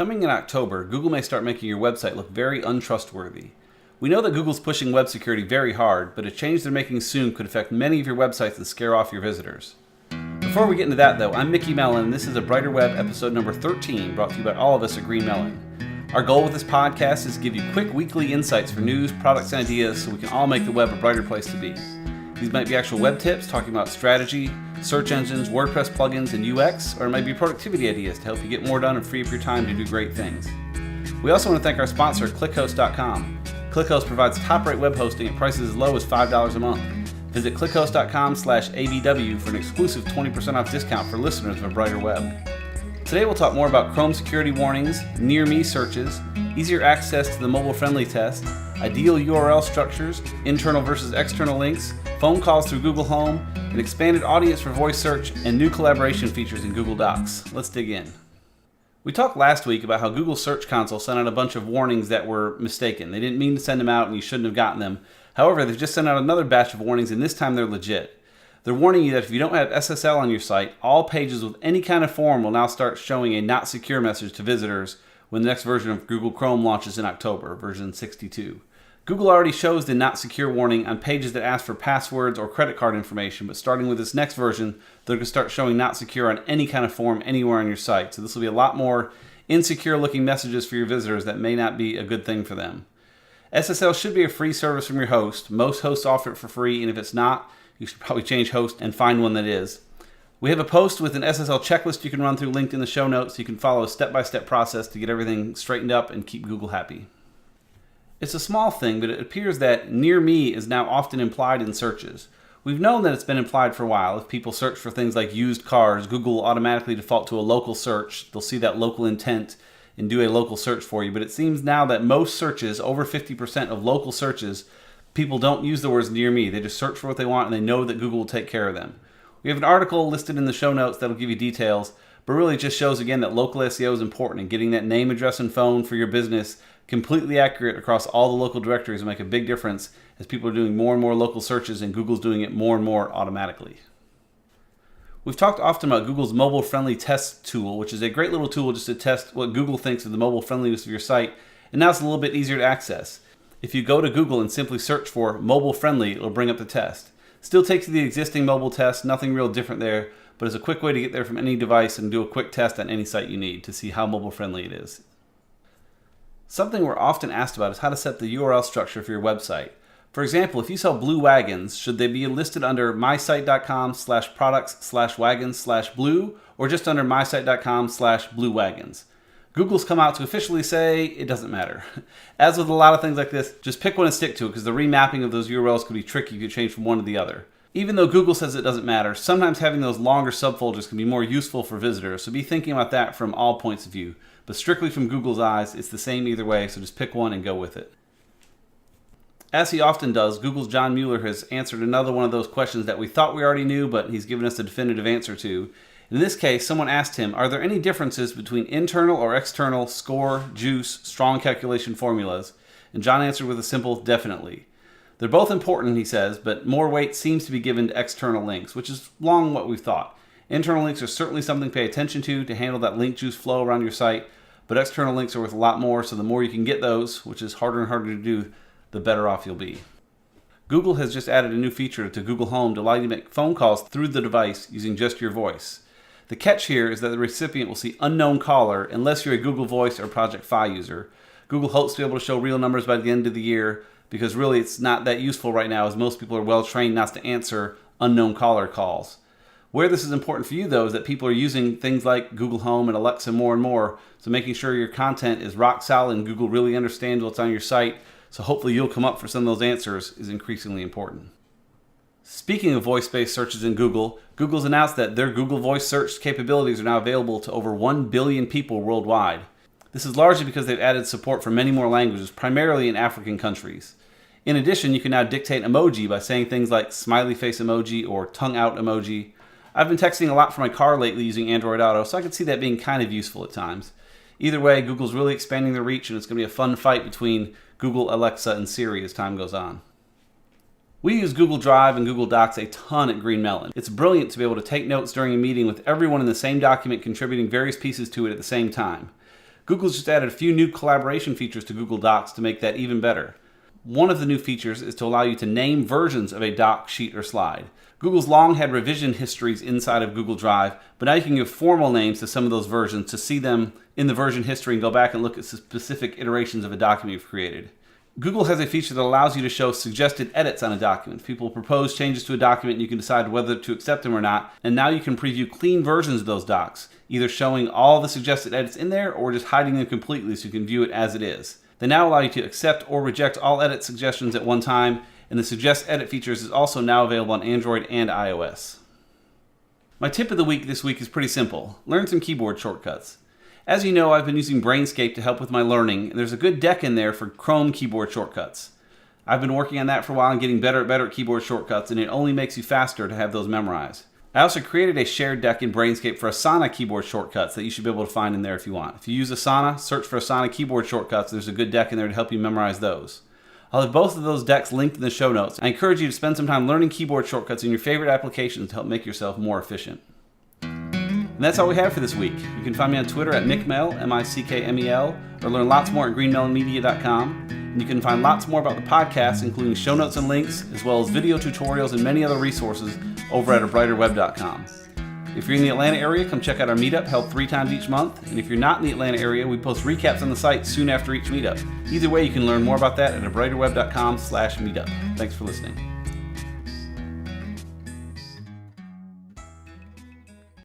Coming in October, Google may start making your website look very untrustworthy. We know that Google's pushing web security very hard, but a change they're making soon could affect many of your websites and scare off your visitors. Before we get into that though, I'm Mickey Mellon and this is a Brighter Web episode number 13 brought to you by all of us at Green Melon. Our goal with this podcast is to give you quick weekly insights for news, products, and ideas so we can all make the web a brighter place to be. These might be actual web tips talking about strategy, search engines, WordPress plugins, and UX, or it might be productivity ideas to help you get more done and free up your time to do great things. We also want to thank our sponsor, ClickHost.com. ClickHost provides top-rate web hosting at prices as low as $5 a month. Visit clickhost.com/ABW for an exclusive 20% off discount for listeners of A Brighter Web. Today we'll talk more about Chrome security warnings, near-me searches, easier access to the mobile-friendly test, ideal URL structures, internal versus external links, phone calls through Google Home, an expanded audience for voice search, and new collaboration features in Google Docs. Let's dig in. We talked last week about how Google Search Console sent out a bunch of warnings that were mistaken. They didn't mean to send them out and you shouldn't have gotten them. However, they've just sent out another batch of warnings and this time they're legit. They're warning you that if you don't have SSL on your site, all pages with any kind of form will now start showing a not secure message to visitors when the next version of Google Chrome launches in October, version 62. Google already shows the not secure warning on pages that ask for passwords or credit card information, but starting with this next version, they're going to start showing not secure on any kind of form anywhere on your site. So this will be a lot more insecure looking messages for your visitors that may not be a good thing for them. SSL should be a free service from your host. Most hosts offer it for free, and if it's not, you should probably change host and find one that is. We have a post with an SSL checklist you can run through linked in the show notes so you can follow a step-by-step process to get everything straightened up and keep Google happy. It's a small thing, but it appears that near me is now often implied in searches. We've known that it's been implied for a while. If people search for things like used cars, Google will automatically default to a local search. They'll see that local intent and do a local search for you. But it seems now that most searches, over 50% of local searches, people don't use the words near me. They just search for what they want and they know that Google will take care of them. We have an article listed in the show notes that'll give you details, but really it just shows again that local SEO is important and getting that name, address, and phone for your business completely accurate across all the local directories will make a big difference as people are doing more and more local searches and Google's doing it more and more automatically. We've talked often about Google's mobile-friendly test tool, which is a great little tool just to test what Google thinks of the mobile friendliness of your site, and now it's a little bit easier to access. If you go to Google and simply search for mobile-friendly, it'll bring up the test. Still takes you the existing mobile test, nothing real different there, but it's a quick way to get there from any device and do a quick test on any site you need to see how mobile-friendly it is. Something we're often asked about is how to set the URL structure for your website. For example, if you sell blue wagons, should they be listed under mysite.com/products/wagons/blue or just under mysite.com/bluewagons? Google's come out to officially say it doesn't matter. As with a lot of things like this, just pick one and stick to it because the remapping of those URLs could be tricky if you change from one to the other. Even though Google says it doesn't matter, sometimes having those longer subfolders can be more useful for visitors, so be thinking about that from all points of view. But strictly from Google's eyes, it's the same either way, so just pick one and go with it. As he often does, Google's John Mueller has answered another one of those questions that we thought we already knew, but he's given us a definitive answer to. In this case, someone asked him, are there any differences between internal or external score, juice, strong calculation formulas? And John answered with a simple definitely. They're both important, he says, but more weight seems to be given to external links, which is long what we've thought. Internal links are certainly something to pay attention to handle that link juice flow around your site, but external links are worth a lot more, so the more you can get those, which is harder and harder to do, the better off you'll be. Google has just added a new feature to Google Home to allow you to make phone calls through the device using just your voice. The catch here is that the recipient will see unknown caller unless you're a Google Voice or Project Fi user. Google hopes to be able to show real numbers by the end of the year because really it's not that useful right now as most people are well trained not to answer unknown caller calls. Where this is important for you though is that people are using things like Google Home and Alexa more and more, so making sure your content is rock solid and Google really understands what's on your site, so hopefully you'll come up for some of those answers is increasingly important. Speaking of voice-based searches in Google, Google's announced that their Google Voice search capabilities are now available to over 1 billion people worldwide. This is largely because they've added support for many more languages, primarily in African countries. In addition, you can now dictate emoji by saying things like smiley face emoji or tongue out emoji. I've been texting a lot from my car lately using Android Auto, so I can see that being kind of useful at times. Either way, Google's really expanding their reach and it's going to be a fun fight between Google, Alexa, and Siri as time goes on. We use Google Drive and Google Docs a ton at Green Melon. It's brilliant to be able to take notes during a meeting with everyone in the same document contributing various pieces to it at the same time. Google's just added a few new collaboration features to Google Docs to make that even better. One of the new features is to allow you to name versions of a doc, sheet, or slide. Google's long had revision histories inside of Google Drive, but now you can give formal names to some of those versions to see them in the version history and go back and look at specific iterations of a document you've created. Google has a feature that allows you to show suggested edits on a document. People propose changes to a document and you can decide whether to accept them or not, and now you can preview clean versions of those docs, either showing all the suggested edits in there or just hiding them completely so you can view it as it is. They now allow you to accept or reject all edit suggestions at one time, and the Suggest Edit features is also now available on Android and iOS. My tip of the week this week is pretty simple. Learn some keyboard shortcuts. As you know, I've been using Brainscape to help with my learning, and there's a good deck in there for Chrome keyboard shortcuts. I've been working on that for a while and getting better at keyboard shortcuts, and it only makes you faster to have those memorized. I also created a shared deck in Brainscape for Asana keyboard shortcuts that you should be able to find in there if you want. If you use Asana, search for Asana keyboard shortcuts. There's a good deck in there to help you memorize those. I'll have both of those decks linked in the show notes. I encourage you to spend some time learning keyboard shortcuts in your favorite applications to help make yourself more efficient. And that's all we have for this week. You can find me on Twitter at Mickmel, M-I-C-K-M-E-L, or learn lots more at greenmelonmedia.com. And you can find lots more about the podcast, including show notes and links, as well as video tutorials and many other resources over at abrighterweb.com. If you're in the Atlanta area, come check out our meetup held 3 times each month. And if you're not in the Atlanta area, we post recaps on the site soon after each meetup. Either way, you can learn more about that at abrighterweb.com/meetup. Thanks for listening.